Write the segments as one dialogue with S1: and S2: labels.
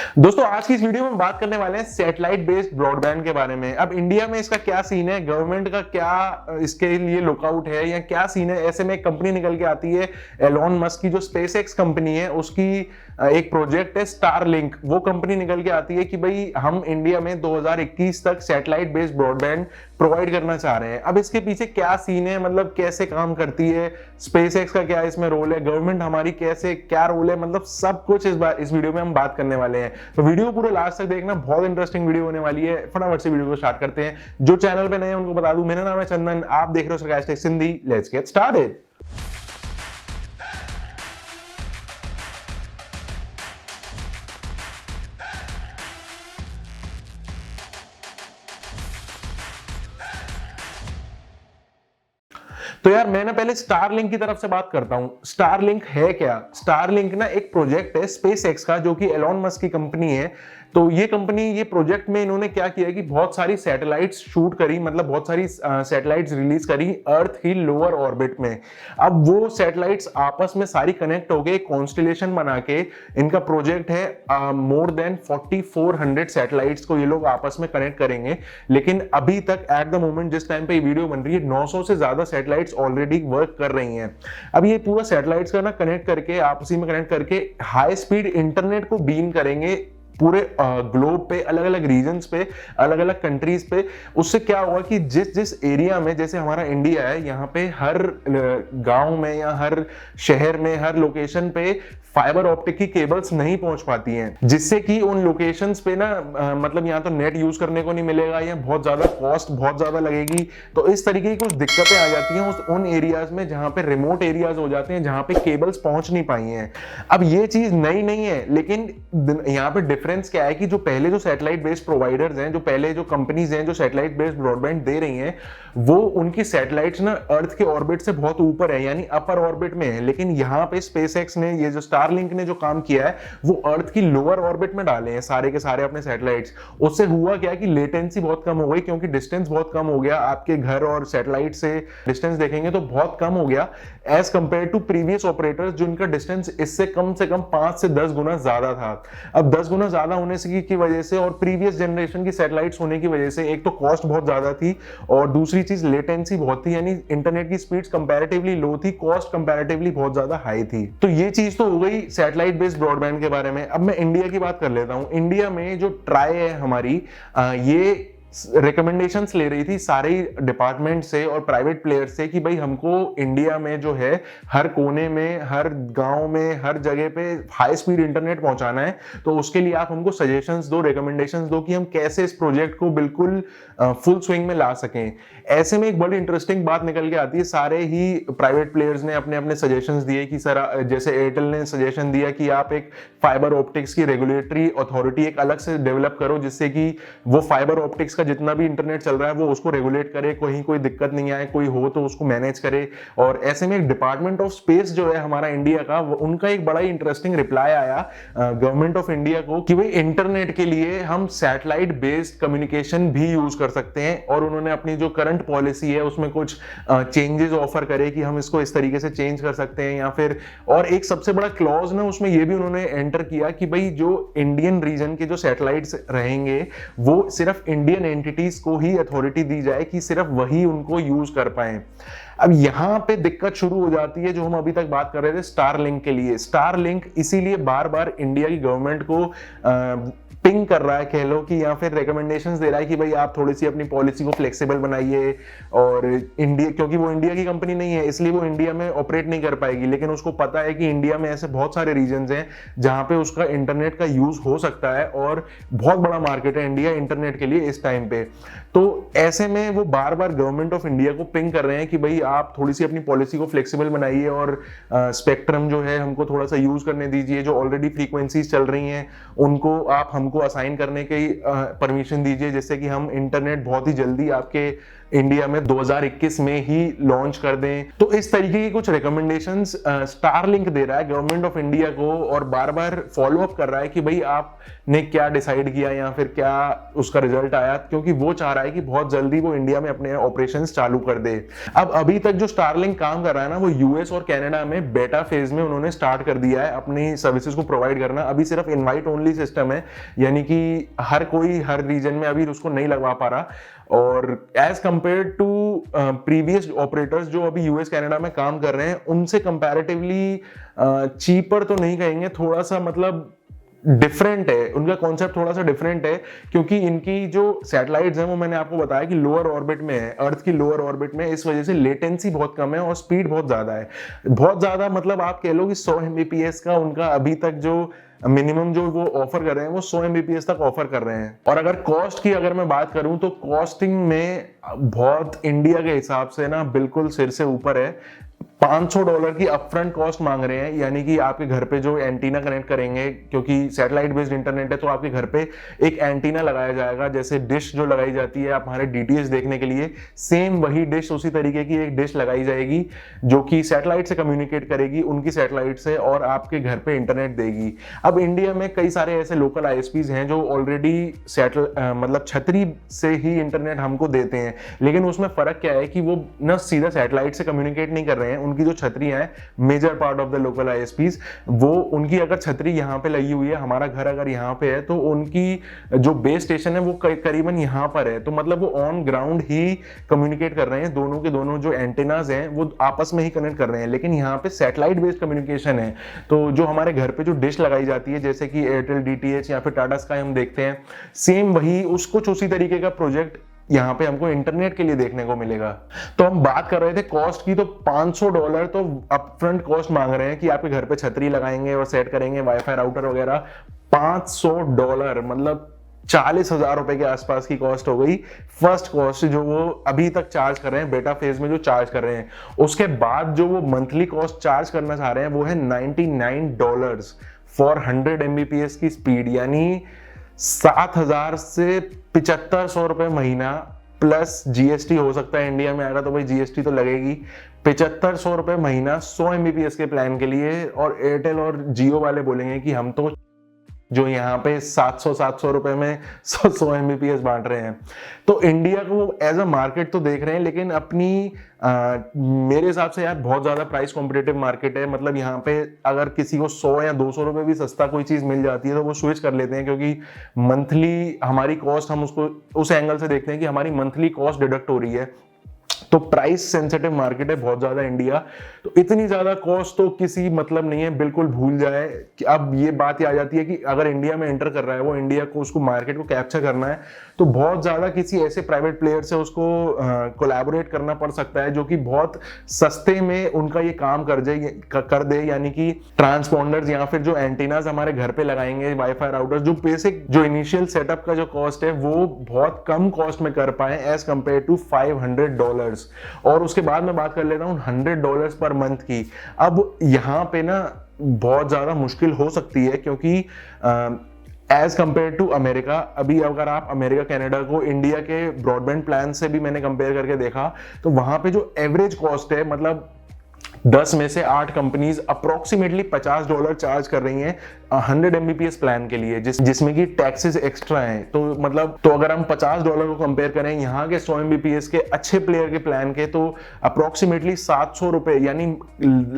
S1: दोस्तों आज की इस वीडियो में बात करने वाले हैं सैटेलाइट बेस्ड ब्रॉडबैंड के बारे में। अब इंडिया में इसका क्या सीन है, गवर्नमेंट का क्या इसके लिए लुकआउट है या क्या सीन है। ऐसे में एक कंपनी निकल के आती है एलोन मस्क की, जो स्पेसएक्स कंपनी है, उसकी एक प्रोजेक्ट है स्टारलिंक। वो कंपनी निकल के आती है कि भाई हम इंडिया में 2021 तक सैटेलाइट बेस्ड ब्रॉडबैंड प्रोवाइड करना चाह रहे हैं। अब इसके पीछे क्या सीन है, मतलब कैसे काम करती है, स्पेसएक्स का क्या इसमें रोल है, गवर्नमेंट हमारी कैसे क्या रोल है, मतलब सब कुछ इस वीडियो में हम बात करने वाले हैं। तो वीडियो पूरे लास्ट तक देखना, बहुत इंटरेस्टिंग वीडियो होने वाली है। फटाफट से वीडियो को स्टार्ट करते हैं। जो चैनल पे नए हैं उनको बता दूं, मेरा नाम है चंदन, आप देख रहे हो sarcastic Sindhi. Let's get started. तो यार मैं ना पहले स्टारलिंक की तरफ से बात करता हूं। स्टारलिंक है क्या? स्टारलिंक ना एक प्रोजेक्ट है स्पेसएक्स का, जो कि एलोन मस्क की कंपनी है। तो ये कंपनी, ये प्रोजेक्ट में इन्होंने क्या किया कि बहुत सारी सैटेलाइट्स शूट करी, मतलब बहुत सारी सैटेलाइट्स रिलीज करी अर्थ की लोअर ऑर्बिट में। अब वो सैटेलाइट्स आपस में सारी कनेक्ट हो गए, कॉन्स्टेलेशन बना के इनका प्रोजेक्ट है। मोर देन 4400 सैटेलाइट्स को ये लोग आपस में कनेक्ट करेंगे। लेकिन अभी तक एट द मोमेंट जिस टाइम पे ये वीडियो बन रही है, 900 से ज्यादा सैटेलाइट्स ऑलरेडी वर्क कर रही हैं। अब ये पूरा सैटेलाइट्स का ना कनेक्ट करके, आपसी में कनेक्ट करके हाई स्पीड इंटरनेट को बीम करेंगे पूरे ग्लोब पे, अलग अलग रीजन्स पे, अलग अलग कंट्रीज पे। उससे क्या होगा कि जिस जिस एरिया में, जैसे हमारा इंडिया है, यहाँ पे हर गांव में या हर शहर में, हर लोकेशन पे फाइबर ऑप्टिक की केबल्स नहीं पहुंच पाती हैं, जिससे कि उन लोकेशंस पे ना मतलब यहाँ तो नेट यूज करने को नहीं मिलेगा या बहुत ज्यादा कॉस्ट बहुत ज्यादा लगेगी। तो इस तरीके की कुछ दिक्कतें आ जाती हैं उन एरियाज में जहां पे रिमोट एरियाज हो जाते हैं, जहां पे केबल्स पहुंच नहीं पाई हैं। अब ये चीज नई नहीं है, लेकिन यहाँ पे डिफरेंस क्या है कि जो पहले जो सैटेलाइट बेस्ड प्रोवाइडर्स हैं, जो पहले जो कंपनीज हैं जो सैटेलाइट बेस्ड ब्रॉडबैंड दे रही हैं, वो उनकी सैटेलाइट्स ना अर्थ के ऑर्बिट से बहुत ऊपर है, यानी अपर ऑर्बिट में है। लेकिन यहाँ पे स्पेसएक्स ने, ये जो स्टारलिंक ने जो काम किया है, वो अर्थ की लोअर ऑर्बिट में डाले हैं सारे के सारे अपने सैटेलाइट्स। उससे हुआ क्या कि लेटेंसी बहुत कम हो गई, क्योंकि डिस्टेंस बहुत कम हो गया। आपके घर और सैटेलाइट से डिस्टेंस देखेंगे तो बहुत कम हो गया as compare to previous operators, जिनका डिस्टेंस इससे कम से कम 5 से 10 गुना ज्यादा था। अब 10 गुना ज्यादा होने से की वजह से और प्रीवियस जनरेशन की सैटेलाइट्स होने की वजह से एक तो कॉस्ट बहुत ज्यादा थी और दूसरी चीज लेटेंसी बहुत थी, यानी इंटरनेट की स्पीड्स कंपैरेटिवली लो थी, कॉस्ट कंपैरेटिवली बहुत ज्यादा हाई थी। तो ये चीज तो हो गई सैटेलाइट बेस्ड ब्रॉडबैंड के बारे में। अब मैं इंडिया की बात कर लेता हूं। इंडिया में जो ट्राई है हमारी, ये रिकमेंडेशंस ले रही थी सारे डिपार्टमेंट से और प्राइवेट प्लेयर से कि भाई हमको इंडिया में जो है हर कोने में, हर गांव में, हर जगह पे हाई स्पीड इंटरनेट पहुंचाना है। तो उसके लिए आप हमको सजेशंस दो, रिकमेंडेशंस दो कि हम कैसे इस प्रोजेक्ट को बिल्कुल फुल स्विंग में ला सकें। ऐसे में एक बड़ी इंटरेस्टिंग बात निकल के आती है। सारे ही प्राइवेट प्लेयर्स ने अपने अपने सजेशंस दिए कि सर, जैसे एयरटेल ने सजेशन दिया कि आप एक फाइबर ऑप्टिक्स की रेगुलेटरी अथॉरिटी एक अलग से डेवलप करो, जिससे कि वो फाइबर ऑप्टिक्स का जितना भी इंटरनेट चल रहा है वो उसको रेगुलेट करे, कहीं कोई दिक्कत नहीं आए, कोई हो तो उसको मैनेज करे। और ऐसे में एक डिपार्टमेंट ऑफ स्पेस जो है हमारा इंडिया का, उनका एक बड़ा इंटरेस्टिंग रिप्लाई आया गवर्नमेंट ऑफ इंडिया को कि भाई इंटरनेट के लिए हम सैटेलाइट बेस्ड कम्युनिकेशन भी यूज कर सकते हैं। और उन्होंने अपनी जो करंट पॉलिसी है उसमें कुछ चेंजेस ऑफर करे कि हम इसको इस तरीके से चेंज कर सकते हैं या फिर, और एक सबसे बड़ा क्लॉज ना उसमें ये भी उन्होंने एंटर किया कि भाई जो इंडियन रीजन के जो सैटेलाइट्स रहेंगे वो सिर्फ इंडियन एंटिटीज को ही अथॉरिटी दी जाए कि सिर्फ वही उनको यूज कर पाए। अब यहां पे दिक्कत शुरू हो जाती है, जो हम अभी तक बात कर रहे थे स्टारलिंक के लिए। स्टारलिंक इसीलिए बार बार इंडिया की गवर्नमेंट को पिंग कर रहा है, कह लो कि, या फिर रिकमेंडेशंस दे रहा है कि भाई आप थोड़ी सी अपनी पॉलिसी को फ्लेक्सिबल बनाइए। और इंडिया, क्योंकि वो इंडिया की कंपनी नहीं है इसलिए वो इंडिया में ऑपरेट नहीं कर पाएगी, लेकिन उसको पता है कि इंडिया में ऐसे बहुत सारे रीजन्स हैं जहां पे उसका इंटरनेट का यूज हो सकता है और बहुत बड़ा मार्केट है इंडिया इंटरनेट के लिए इस टाइम पे। तो ऐसे में वो बार बार गवर्नमेंट ऑफ इंडिया को पिंग कर रहे हैं कि भाई आप थोड़ी सी अपनी पॉलिसी को फ्लेक्सिबल बनाइए और स्पेक्ट्रम जो है हमको थोड़ा सा यूज करने दीजिए। जो ऑलरेडी फ्रीक्वेंसीज चल रही हैं उनको आप हमको असाइन करने की परमिशन दीजिए, जिससे कि हम इंटरनेट बहुत ही जल्दी आपके इंडिया में 2021 में ही लॉन्च कर दें। तो इस तरीके की कुछ रिकमेंडेशंस स्टारलिंक दे रहा है गवर्नमेंट ऑफ इंडिया को और बार बार फॉलो अप कर रहा है कि भाई आपने क्या डिसाइड किया या फिर क्या उसका रिजल्ट आया, क्योंकि वो चाह रहा है कि बहुत जल्दी वो इंडिया में अपने ऑपरेशंस चालू कर दे। अब अभी अभी तक जो स्टारलिंक काम कर रहा है ना, वो यूएस और कनाडा में बेटा फेज में उन्होंने स्टार्ट कर दिया है अपनी सर्विसेज को प्रोवाइड करना। अभी सिर्फ इनवाइट ओनली सिस्टम है, यानी कि हर कोई हर रीजन में अभी उसको नहीं लगवा पा रहा। और as compare to previous operators जो अभी यूएस कनाडा में काम कर रहे हैं, उनसे कंपैरेटिवली चीपर तो नहीं कहेंगे, थोड़ा सा मतलब डिफरेंट है, उनका कॉन्सेप्ट थोड़ा सा डिफरेंट है, क्योंकि इनकी जो सैटेलाइट्स हैं वो मैंने आपको बताया कि लोअर ऑर्बिट में है, अर्थ की लोअर ऑर्बिट में, इस वजह से लेटेंसी बहुत कम है और स्पीड बहुत ज्यादा है। बहुत ज्यादा मतलब आप कह लो कि 100 Mbps का उनका अभी तक जो मिनिमम जो वो ऑफर कर रहे हैं वो 100 Mbps तक ऑफर कर रहे हैं। और अगर कॉस्ट की अगर मैं बात करूं तो कॉस्टिंग में बहुत इंडिया के हिसाब से ना बिल्कुल सिर से ऊपर है। $500 की अपफ्रंट कॉस्ट मांग रहे हैं, यानी कि आपके घर पे जो एंटीना कनेक्ट करेंगे, क्योंकि सैटेलाइट बेस्ड इंटरनेट है तो आपके घर पे एक एंटीना लगाया जाएगा, जैसे डिश जो लगाई जाती है आप हमारे डीटीएच देखने के लिए, सेम वही डिश, उसी तरीके की एक डिश लगाई जाएगी जो कि सैटेलाइट से कम्युनिकेट करेगी उनकी सैटेलाइट से और आपके घर पे इंटरनेट देगी। अब इंडिया में कई सारे ऐसे लोकल आईएसपीज हैं जो ऑलरेडी मतलब छतरी से ही इंटरनेट हमको देते हैं, लेकिन उसमें फर्क क्या है कि वो न सीधा सैटेलाइट से कम्युनिकेट नहीं कर रहे हैं। उनकी जो छतरियां हैं, major part of the local ISPs, वो उनकी अगर छतरी यहाँ पे लगी हुई है, हमारा घर अगर यहाँ पे है, तो उनकी जो बेस स्टेशन है वो करीबन यहाँ पर है, तो मतलब वो ऑन ग्राउंड ही कम्युनिकेट कर रहे हैं, दोनों के दोनों जो एंटेनाज हैं वो आपस में ही कनेक्ट कर रहे हैं। लेकिन यहाँ पे सैटेलाइट बेस्ड कम्युनिकेशन है, तो जो हमारे घर पे जो डिश लगाई जाती है, जैसे कि एयरटेल डीटीएच या फिर टाटा स्काई हम देखते हैं, सेम वही कुछ उसी तरीके का प्रोजेक्ट यहाँ पे हमको इंटरनेट के लिए देखने को मिलेगा। तो हम बात कर रहे थे कॉस्ट की, तो $500 तो अपफ्रंट कॉस्ट मांग रहे हैं कि आपके घर पे छतरी लगाएंगे और सेट करेंगे वाईफाई राउटर वगैरह। $500 मतलब 40,000 रुपए के आसपास की कॉस्ट हो गई, फर्स्ट कॉस्ट जो वो अभी तक चार्ज कर रहे हैं, बेटा फेज में जो चार्ज कर रहे हैं। उसके बाद जो वो मंथली कॉस्ट चार्ज करना चाह रहे हैं वो है $99 फॉर 100 Mbps की स्पीड, यानी 7,000 से 7,500 रुपए महीना, प्लस जीएसटी हो सकता है इंडिया में आएगा तो भाई जीएसटी तो लगेगी। 7,500 रुपए महीना 100 Mbps के प्लान के लिए। और एयरटेल और जियो वाले बोलेंगे कि हम तो जो यहाँ पे 700 रुपए में 100 Mbps बांट रहे हैं। तो इंडिया को एज अ मार्केट तो देख रहे हैं, लेकिन अपनी मेरे हिसाब से यार बहुत ज्यादा प्राइस कॉम्पिटिटिव मार्केट है। मतलब यहाँ पे अगर किसी को 100 या 200 रुपए भी सस्ता कोई चीज मिल जाती है तो वो स्विच कर लेते हैं, क्योंकि मंथली हमारी कॉस्ट, हम उसको उस एंगल से देखते हैं कि हमारी मंथली कॉस्ट डिडक्ट हो रही है। तो प्राइस सेंसिटिव मार्केट है बहुत ज्यादा इंडिया, तो इतनी ज्यादा कॉस्ट तो किसी मतलब नहीं है, बिल्कुल भूल जाए। कि अब ये बात आ जाती है कि अगर इंडिया में एंटर कर रहा है वो, इंडिया को उसको मार्केट को कैप्चर करना है, तो बहुत ज्यादा किसी ऐसे प्राइवेट प्लेयर से उसको कोलैबोरेट करना पड़ सकता है जो कि बहुत सस्ते में उनका ये काम कर दे, यानी कि ट्रांसपॉन्डर्स या फिर जो एंटीनास हमारे घर पे लगाएंगे, वाईफाई राउटर्स, जो बेसिक जो इनिशियल सेटअप का जो कॉस्ट है वो बहुत कम कॉस्ट में कर पाए एज कंपेयर टू $500। और उसके बाद मैं बात कर लेता हूँ $100 पर मंथ की। अब यहाँ पे ना बहुत ज्यादा मुश्किल हो सकती है, क्योंकि एज कंपेयर टू अमेरिका, अभी अगर आप अमेरिका कनाडा को इंडिया के ब्रॉडबैंड प्लान से भी मैंने कंपेयर करके देखा, तो वहां पे जो एवरेज कॉस्ट है, मतलब 10 में से 8 कंपनीज अप्रोक्सीमेटली $50 चार्ज कर रही हैं 100 Mbps प्लान के लिए, जिसमें कि टैक्सेस एक्स्ट्रा हैं। तो मतलब तो अगर हम $50 को कंपेयर करें यहाँ के 100 Mbps के अच्छे प्लेयर के प्लान के, तो अप्रोक्सीमेटली 700 रुपए, यानी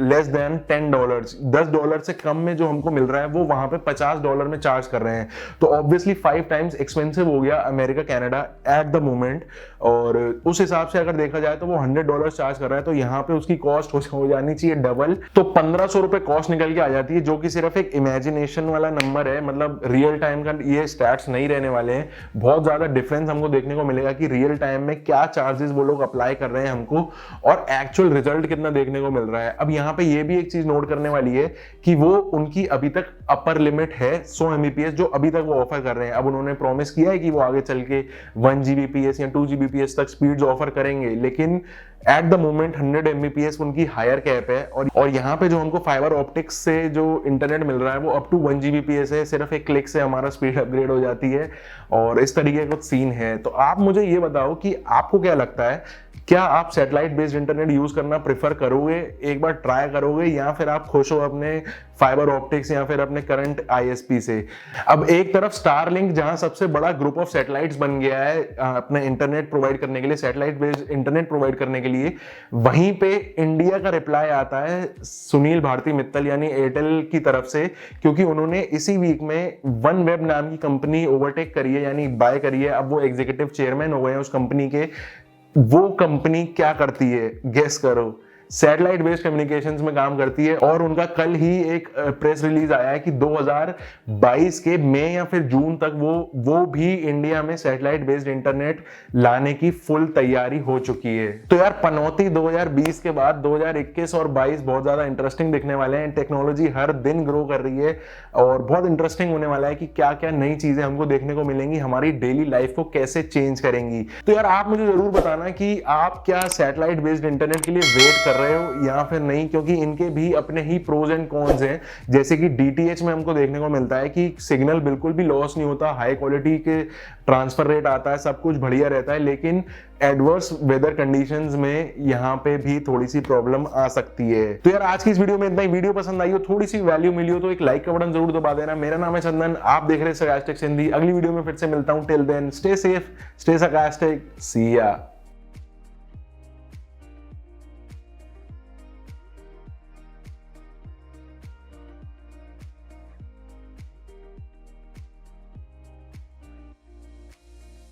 S1: लेस देन $10, $10 से कम में जो हमको मिल रहा है वो वहां पे $50 में चार्ज कर रहे हैं। तो ऑब्वियसली 5 टाइम्स एक्सपेंसिव हो गया America Canada at the moment. और उस हिसाब से अगर देखा जाए तो वो $100 चार्ज कर रहा है, तो यहाँ पे उसकी कॉस्ट हो जानी चाहिए डबल, तो 1,500 रुपए कॉस्ट निकल के आ जाती है, जो कि सिर्फ एक इमेजिनेशन वाला नंबर है। मतलब रियल टाइम का ये स्टैट्स नहीं रहने वाले हैं। बहुत ज्यादा डिफरेंस हमको देखने को मिलेगा कि रियल टाइम में क्या चार्जेस वो लोग अप्लाई कर रहे हैं हमको, और एक्चुअल रिजल्ट कितना देखने को मिल रहा है। अब यहाँ पे ये भी एक चीज नोट करने वाली है कि वो उनकी अभी तक अपर लिमिट है 100 Mbps जो अभी तक वो ऑफर कर रहे हैं। अब उन्होंने प्रॉमिस किया है कि वो आगे चल के 1 Gbps या 2 Gbps तक स्पीड्स ऑफर करेंगे, लेकिन एट द मोमेंट 100 Mbps उनकी हायर कैप है। और यहाँ पे जो हमको फाइबर ऑप्टिक्स से जो इंटरनेट मिल रहा है वो अप टू 1 Gbps है, सिर्फ एक क्लिक से हमारा स्पीड अपग्रेड हो जाती है। और इस तरीके का सीन है। तो आप मुझे ये बताओ कि आपको क्या लगता है क्या आप सैटेलाइट बेस्ड इंटरनेट यूज करना प्रेफर करोगे, एक बार ट्राई करोगे, या फिर आप खुश हो अपने फाइबर ऑप्टिक्स या फिर अपने करंट आईएसपी से? अब एक तरफ स्टारलिंक जहां सबसे बड़ा ग्रुप ऑफ सैटेलाइट्स बन गया है अपने इंटरनेट प्रोवाइड करने के लिए, सैटेलाइट बेस्ड इंटरनेट प्रोवाइड करने के लिए, वहीं पे इंडिया का रिप्लाई आता है सुनील भारती मित्तल यानी एयरटेल की तरफ से, क्योंकि उन्होंने इसी वीक में वन वेब नाम की कंपनी ओवरटेक करी है यानी बाय करी है। अब वो एग्जीक्यूटिव चेयरमैन हो गए हैं उस कंपनी के। वो कंपनी क्या करती है, गेस करो? सैटेलाइट बेस्ड कम्युनिकेशंस में काम करती है। और उनका कल ही एक प्रेस रिलीज आया है कि 2022 के मई या फिर जून तक वो भी इंडिया में सैटेलाइट बेस्ड इंटरनेट लाने की फुल तैयारी हो चुकी है। तो यार पनौती 2020 के बाद 2021 और 22 बहुत ज्यादा इंटरेस्टिंग दिखने वाले हैं। टेक्नोलॉजी हर दिन ग्रो कर रही है और बहुत इंटरेस्टिंग होने वाला है कि क्या क्या नई चीजें हमको देखने को मिलेंगी, हमारी डेली लाइफ को कैसे चेंज करेंगी। तो यार आप मुझे जरूर बताना कि आप क्या सैटेलाइट बेस्ड इंटरनेट के लिए वेट कर रहे हो या फिर नहीं, क्योंकि इनके भी अपने ही प्रोज एंड कॉन्स हैं। जैसे कि डीटीएच में हमको देखने को मिलता है कि सिग्नल बिल्कुल भी लॉस नहीं होता, हाई क्वालिटी के ट्रांसफर रेट आता है, सब कुछ बढ़िया रहता है, लेकिन एडवर्स वेदर कंडीशंस में यहाँ पे भी थोड़ी सी प्रॉब्लम आ सकती है। तो यार आज की इस वीडियो में इतना ही। वीडियो पसंद आई हो, थोड़ी सी वैल्यू मिली हो तो एक लाइक का बटन जरूर दबा देना। मेरा नाम है चंदन, आप देख रहे हैं सरकास्टिक हिंदी। अगली वीडियो में फिर से मिलता हूं। Till then stay safe, stay sarcastic, see या।